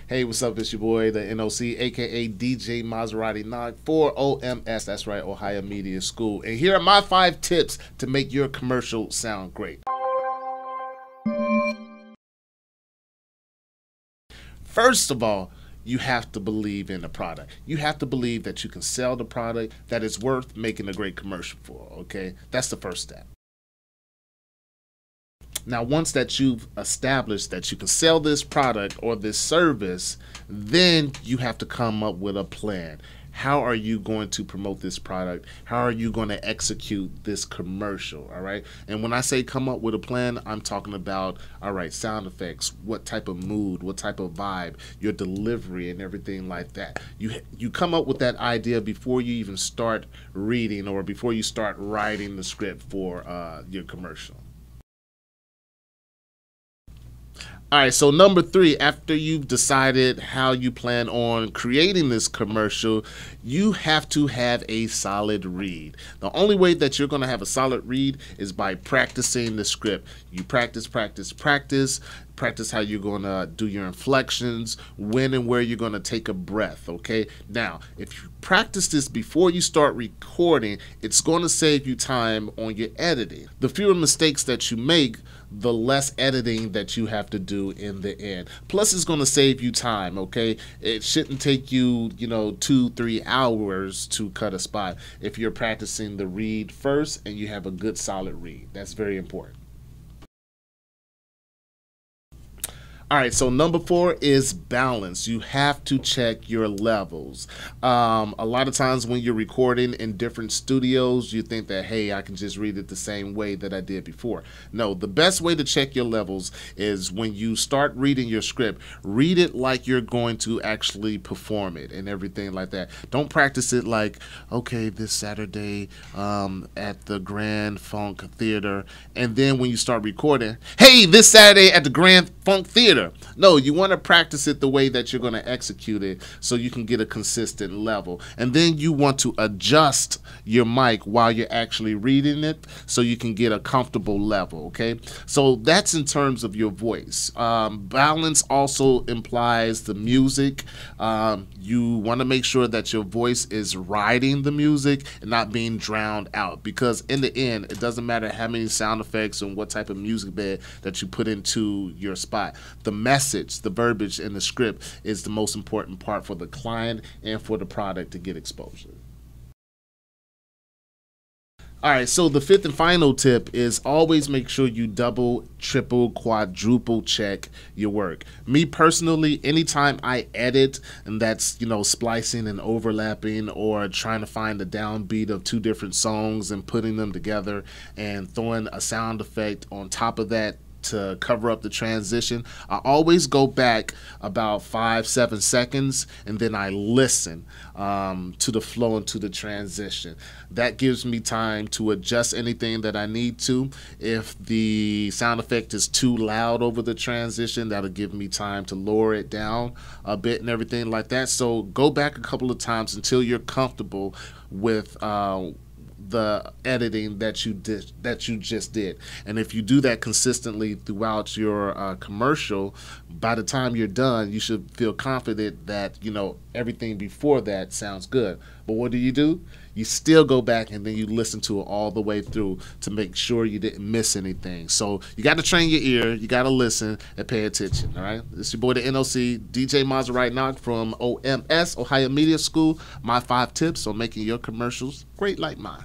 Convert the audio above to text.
Hey, what's up? It's your boy, the NOC, aka DJ Mazerati Noc for OMS. That's right, Ohio Media School. And here are my 5 tips to make your commercial sound great. First of all, you have to believe in the product. You have to believe that you can sell the product, that it's worth making a great commercial for, okay? That's the first step. Now, once that you've established that you can sell this product or this service, then you have to come up with a plan. How are you going to promote this product? How are you going to execute this commercial? All right. And when I say come up with a plan, I'm talking about, all right, sound effects, what type of mood, what type of vibe, your delivery and everything like that. You come up with that idea before you even start reading or before you start writing the script for your commercial. All right, so number 3, after you've decided how you plan on creating this commercial, you have to have a solid read. The only way that you're going to have a solid read is by practicing the script. You practice how you're going to do your inflections, when and where you're going to take a breath, okay? Now, if you practice this before you start recording, it's going to save you time on your editing. The fewer mistakes that you make, the less editing that you have to do in the end. Plus, it's going to save you time, okay? It shouldn't take you, 2-3 hours to cut a spot if you're practicing the read first and you have a good solid read. That's very important. All right, so number 4 is balance. You have to check your levels. A lot of times when you're recording in different studios, you think that, hey, I can just read it the same way that I did before. No, the best way to check your levels is when you start reading your script, read it like you're going to actually perform it and everything like that. Don't practice it like, okay, this Saturday at the Grand Funk Theater, and then when you start recording, hey, this Saturday at the Grand Funk Theater. No, you want to practice it the way that you're going to execute it so you can get a consistent level. And then you want to adjust your mic while you're actually reading it so you can get a comfortable level, okay? So that's in terms of your voice. Balance also implies the music. You want to make sure that your voice is riding the music and not being drowned out, because in the end, it doesn't matter how many sound effects and what type of music bed that you put into your spot. The message, the verbiage in the script is the most important part for the client and for the product to get exposure. All right, so the 5th and final tip is always make sure you double, triple, quadruple check your work. Me personally, anytime I edit, and that's, splicing and overlapping or trying to find the downbeat of 2 different songs and putting them together and throwing a sound effect on top of that to cover up the transition, I always go back about 5-7 seconds and then I listen to the flow and to the transition. That gives me time to adjust anything that I need to. If the sound effect is too loud over the transition, that'll give me time to lower it down a bit and everything like that. So go back a couple of times until you're comfortable with the editing that you just did. And if you do that consistently throughout your commercial, by the time you're done, you should feel confident that everything before that sounds good. But what do? You still go back and then you listen to it all the way through to make sure you didn't miss anything. So you got to train your ear, you got to listen and pay attention. All right, this is your boy, the NOC, DJ Mazerati Noc from OMS, Ohio Media School. My 5 tips on making your commercials great like mine.